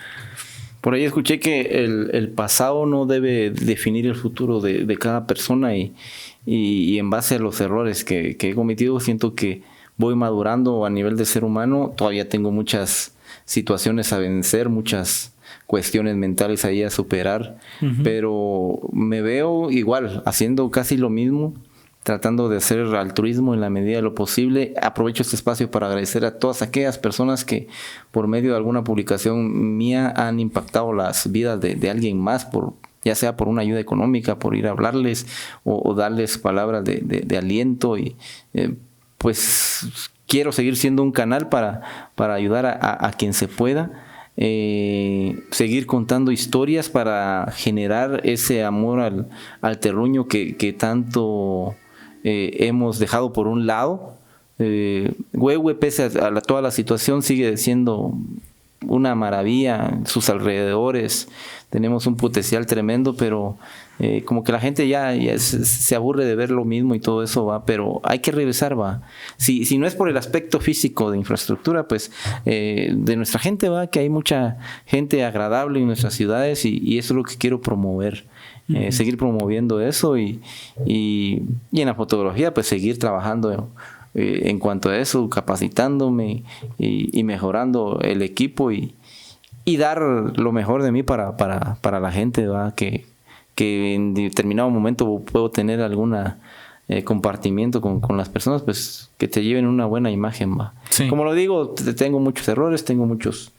Por ahí escuché que el pasado no debe definir el futuro de cada persona y en base a los errores que he cometido, siento que voy madurando a nivel de ser humano. Todavía tengo muchas situaciones a vencer, muchas cuestiones mentales ahí a superar, pero me veo igual, haciendo casi lo mismo, tratando de hacer altruismo en la medida de lo posible. Aprovecho este espacio para agradecer a todas aquellas personas que por medio de alguna publicación mía han impactado las vidas de alguien más, ya sea por una ayuda económica, por ir a hablarles o darles palabras de aliento y pues quiero seguir siendo un canal para ayudar a quien se pueda, seguir contando historias para generar ese amor al terruño que tanto hemos dejado por un lado. Huehue, pese a toda la situación, sigue siendo una maravilla. Sus alrededores tenemos un potencial tremendo, pero como que la gente ya se aburre de ver lo mismo y todo eso, va, pero hay que regresar, va. Si no es por el aspecto físico de infraestructura, pues de nuestra gente, va, que hay mucha gente agradable en nuestras ciudades y eso es lo que quiero promover. Seguir promoviendo eso y en la fotografía, pues seguir trabajando en cuanto a eso, capacitándome y mejorando el equipo y dar lo mejor de mí para la gente, ¿va? Que en determinado momento puedo tener alguna compartimiento con las personas, pues que te lleven una buena imagen, ¿va? Sí. Como lo digo, tengo muchos errores, tengo muchos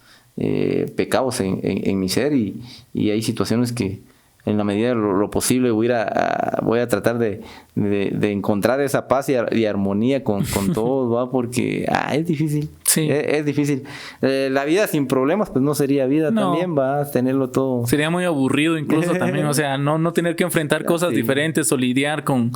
pecados en mi ser y hay situaciones que en la medida de lo posible voy a tratar de encontrar esa paz y armonía con todos, ¿va? Porque es difícil. Sí. Es difícil. La vida sin problemas, pues no sería vida también, va a tenerlo todo. Sería muy aburrido incluso también, o sea, no tener que enfrentar cosas diferentes o lidiar con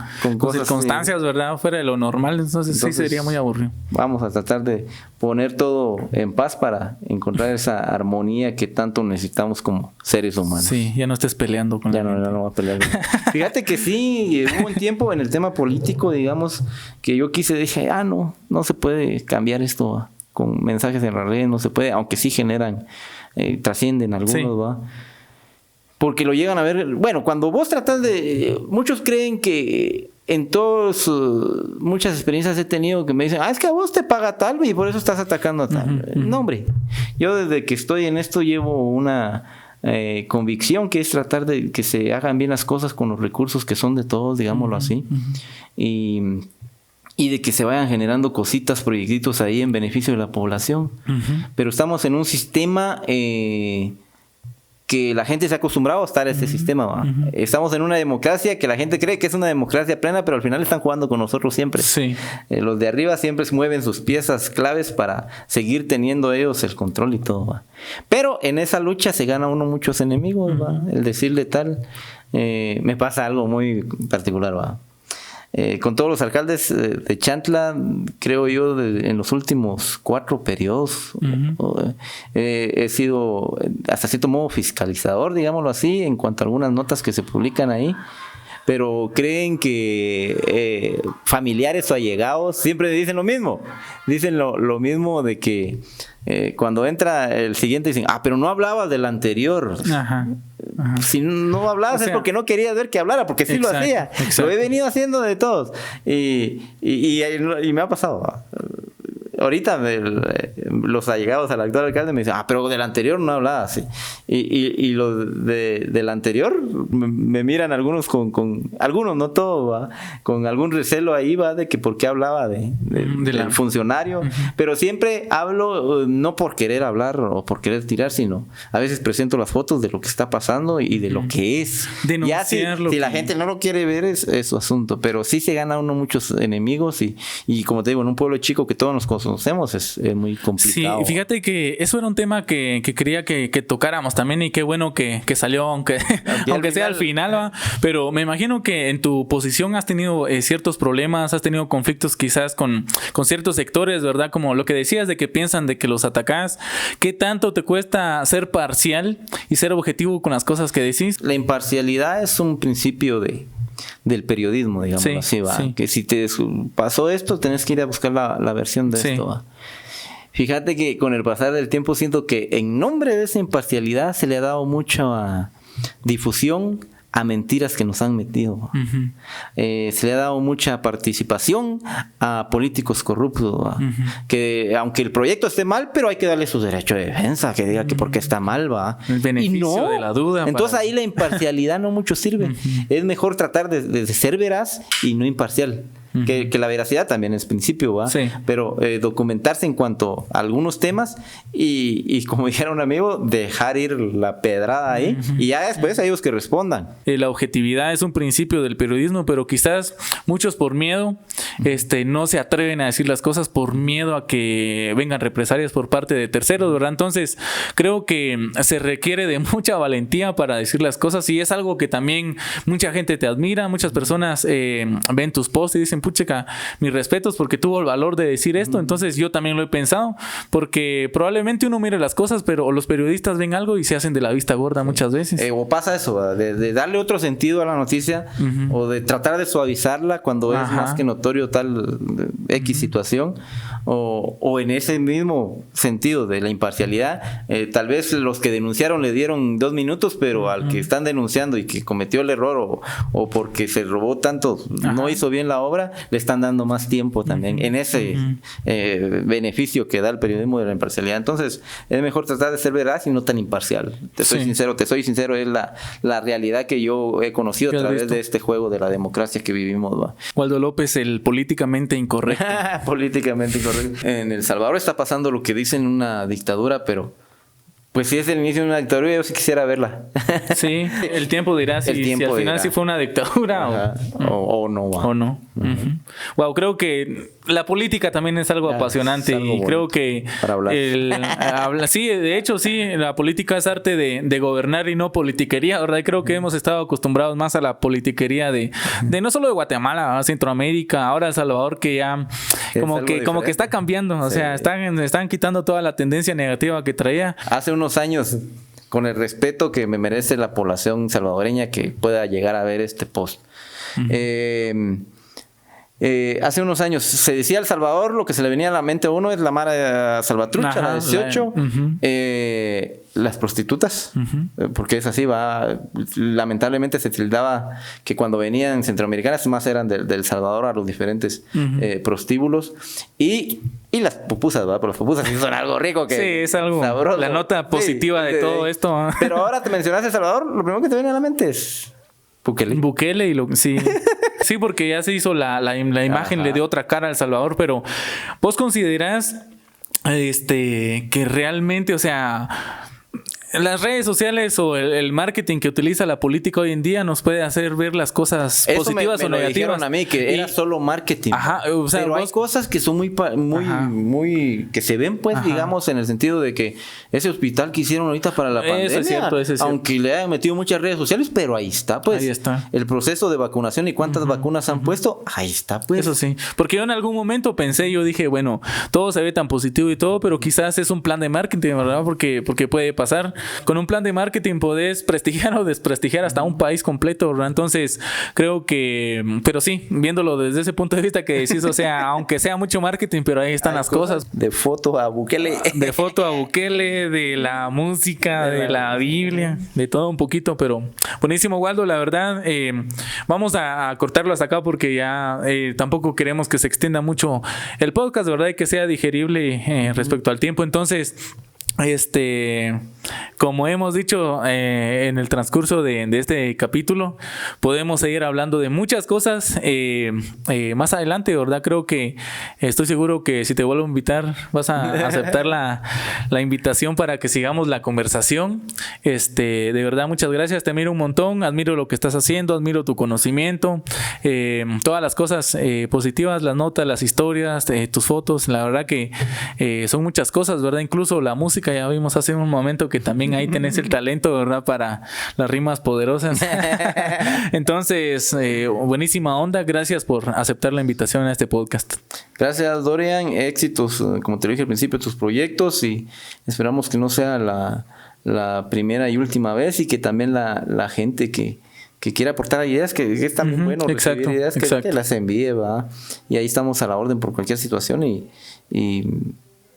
circunstancias, ¿verdad? Fuera de lo normal, entonces sí sería muy aburrido. Vamos a tratar de poner todo en paz para encontrar esa armonía que tanto necesitamos como seres humanos. Sí, ya no estés peleando con ya no va a pelear. Fíjate que sí, hubo un tiempo en el tema político, digamos, que yo dije, no se puede cambiar esto con mensajes en la red, no se puede, aunque sí generan, trascienden algunos, ¿va? Porque lo llegan a ver, bueno, cuando vos tratas muchos creen que en todos, muchas experiencias he tenido que me dicen, es que a vos te paga tal y por eso estás atacando a tal. No, hombre, yo desde que estoy en esto llevo una convicción que es tratar de que se hagan bien las cosas con los recursos que son de todos, digámoslo así, y de que se vayan generando cositas, proyectitos ahí en beneficio de la población. Pero estamos en un sistema que la gente se ha acostumbrado a estar en este sistema, ¿va? Estamos en una democracia que la gente cree que es una democracia plena, pero al final están jugando con nosotros siempre. Sí. Los de arriba siempre mueven sus piezas claves para seguir teniendo ellos el control y todo, ¿va? Pero en esa lucha se gana uno muchos enemigos, ¿va? El decirle tal. Me pasa algo muy particular, ¿va? Con todos los alcaldes de Chantla, creo yo, en los últimos 4 periodos, he sido hasta cierto modo fiscalizador, digámoslo así, en cuanto a algunas notas que se publican ahí. Pero creen que familiares o allegados siempre dicen lo mismo. Dicen lo mismo de que cuando entra el siguiente dicen, pero no hablabas del anterior. Ajá. Si no hablabas es porque no querías ver que hablara, porque sí lo hacía. Lo he venido haciendo de todos. Y me ha pasado. Ahorita los allegados al actual alcalde me dicen, pero del anterior no hablaba así. Y los del anterior me miran algunos con algunos, no todos, ¿va? Con algún recelo ahí, va, de que por qué hablaba del funcionario. Pero siempre hablo no por querer hablar o por querer tirar, sino a veces presento las fotos de lo que está pasando y de lo que es. Ya si la gente no lo quiere ver es su asunto, pero sí se gana uno muchos enemigos y como te digo, en un pueblo chico que todos nos conocemos es muy complicado. Sí, fíjate que eso era un tema que quería que tocáramos también y qué bueno que salió, aunque sea al final, ¿va? Pero me imagino que en tu posición has tenido ciertos problemas, has tenido conflictos quizás con ciertos sectores, ¿verdad? Como lo que decías de que piensan de que los atacás. ¿Qué tanto te cuesta ser parcial y ser objetivo con las cosas que decís? La imparcialidad es un principio del periodismo, digamos así, ¿va? Sí. Que si te pasó esto, tenés que ir a buscar la versión de esto, ¿va? Fíjate que con el pasar del tiempo siento que en nombre de esa imparcialidad se le ha dado mucha difusión a mentiras que nos han metido. Se le ha dado mucha participación a políticos corruptos, que aunque el proyecto esté mal, pero hay que darle su derecho de defensa, que diga que porque está mal, va. El beneficio de la duda. Entonces ahí la imparcialidad no mucho sirve. Es mejor tratar de ser veraz y no imparcial. Que la veracidad también es principio, ¿va? Sí. Pero documentarse en cuanto a algunos temas y como dijera un amigo, dejar ir la pedrada ahí y ya después a ellos que respondan. La objetividad es un principio del periodismo, pero quizás muchos por miedo no se atreven a decir las cosas por miedo a que vengan represalias por parte de terceros, ¿verdad? Entonces creo que se requiere de mucha valentía para decir las cosas y es algo que también mucha gente te admira, muchas personas ven tus posts y dicen, pucheca, mis respetos porque tuvo el valor de decir esto. Entonces yo también lo he pensado, porque probablemente uno mire las cosas, pero los periodistas ven algo y se hacen de la vista gorda muchas veces. O pasa eso, de darle otro sentido a la noticia, o de tratar de suavizarla cuando es más que notorio tal X situación, o en ese mismo sentido de la imparcialidad, tal vez los que denunciaron le dieron 2 minutos, pero al que están denunciando y que cometió el error o porque se robó tanto, no hizo bien la obra, le están dando más tiempo también en ese beneficio que da el periodismo de la imparcialidad. Entonces es mejor tratar de ser veraz y no tan imparcial. Te soy sincero, es la realidad que yo he conocido a través de este juego de la democracia que vivimos, ¿va? Waldo López, el políticamente incorrecto. Políticamente incorrecto. En El Salvador está pasando lo que dicen una dictadura, pero Pues si es el inicio de una dictadura, yo sí quisiera verla. Sí, el tiempo dirá si al final sí fue una dictadura o no. O no. Uh-huh. Wow, creo que la política también es algo apasionante es algo y creo que para hablar. Sí, de hecho sí, la política es arte de gobernar y no politiquería, ¿verdad? Creo que hemos estado acostumbrados más a la politiquería de no solo de Guatemala, Centroamérica, ahora El Salvador, que ya como que está cambiando, o sea, están quitando toda la tendencia negativa que traía. Hace unos años, con el respeto que me merece la población salvadoreña que pueda llegar a ver este post. Uh-huh. Hace unos años se decía El Salvador, lo que se le venía a la mente a uno es la Mara Salvatrucha, ajá, la 18, uh-huh. Las prostitutas, uh-huh. Porque es así, lamentablemente se tildaba que cuando venían centroamericanas más eran del Salvador a los diferentes uh-huh. Prostíbulos y las pupusas, ¿verdad? Pero las pupusas sí son algo rico, que sí, es algo sabroso. La nota positiva de todo esto. Pero ahora te mencionaste El Salvador, lo primero que te viene a la mente es Bukele y sí. Sí, porque ya se hizo la imagen, ajá. Le dio otra cara a El Salvador, pero ¿vos considerás que realmente, o sea, las redes sociales o el marketing que utiliza la política hoy en día nos puede hacer ver las cosas positivas o negativas? Me dijeron a mí que era solo marketing. Ajá, o sea, pero hay cosas que son muy que se ven, pues, ajá. Digamos, en el sentido de que ese hospital que hicieron ahorita para la pandemia, eso es cierto. Aunque le hayan metido muchas redes sociales, pero ahí está, pues. Ahí está. El proceso de vacunación y cuántas uh-huh. vacunas han uh-huh. puesto, ahí está, pues. Eso sí. Porque yo en algún momento yo dije, bueno, todo se ve tan positivo y todo, pero quizás es un plan de marketing, ¿verdad? Porque puede pasar. Con un plan de marketing podés prestigiar o desprestigiar hasta un país completo, ¿verdad? Entonces, creo que... Pero sí, viéndolo desde ese punto de vista que decís, o sea, aunque sea mucho marketing, pero ahí están las cosas. De foto a Bukele. De foto a Bukele, de la música, de la Biblia, de todo un poquito, pero... Buenísimo, Waldo, la verdad. Vamos a cortarlo hasta acá porque ya tampoco queremos que se extienda mucho el podcast, ¿verdad? Y que sea digerible respecto al tiempo. Entonces... como hemos dicho en el transcurso de este capítulo, podemos seguir hablando de muchas cosas más adelante, ¿verdad? Creo que estoy seguro que si te vuelvo a invitar vas a aceptar la invitación para que sigamos la conversación. De verdad, muchas gracias, te admiro un montón, admiro lo que estás haciendo, admiro tu conocimiento, todas las cosas positivas, las notas, las historias, tus fotos, la verdad que son muchas cosas, ¿verdad? Incluso la música, ya vimos hace un momento que también ahí tenés el talento, ¿verdad? Para las rimas poderosas. Entonces, buenísima onda. Gracias por aceptar la invitación a este podcast. Gracias, Dorian. Éxitos, como te dije al principio, tus proyectos y esperamos que no sea la primera y última vez y que también la gente que quiera aportar ideas, que es también uh-huh. bueno recibir ideas, que las envíe, ¿va? Y ahí estamos a la orden por cualquier situación y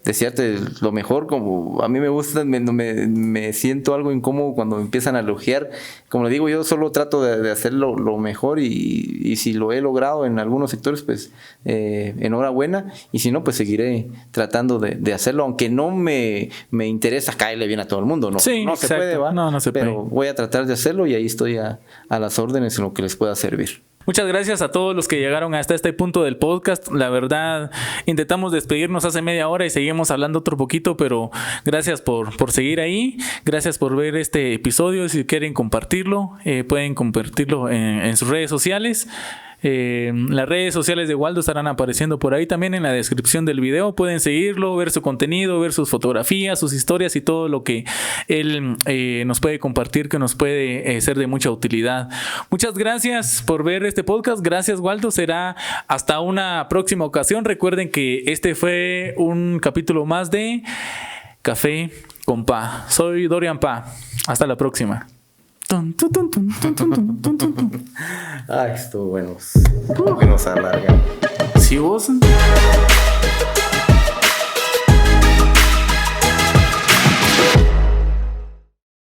desearte lo mejor. Como a mí me gusta, me siento algo incómodo cuando me empiezan a elogiar. Como le digo, yo solo trato de hacerlo lo mejor y si lo he logrado en algunos sectores, pues enhorabuena, y si no, pues seguiré tratando de hacerlo, aunque no me interesa caerle bien a todo el mundo, ¿no? Sí, no se puede, ¿va? No se pero puede. Voy a tratar de hacerlo y ahí estoy a las órdenes en lo que les pueda servir. Muchas gracias a todos los que llegaron hasta este punto del podcast. La verdad, intentamos despedirnos hace media hora y seguimos hablando otro poquito, pero gracias por seguir ahí. Gracias por ver este episodio. Si quieren compartirlo, pueden compartirlo en sus redes sociales. Las redes sociales de Waldo estarán apareciendo por ahí también en la descripción del video. Pueden seguirlo, ver su contenido, ver sus fotografías, sus historias y todo lo que él nos puede compartir, que nos puede ser de mucha utilidad. Muchas gracias por ver este podcast. Gracias, Waldo. Será hasta una próxima ocasión. Recuerden que este fue un capítulo más de Café con Pa. Soy Dorian Pa. Hasta la próxima. Estuvo bueno. Que nos alargan. ¿Sí vos?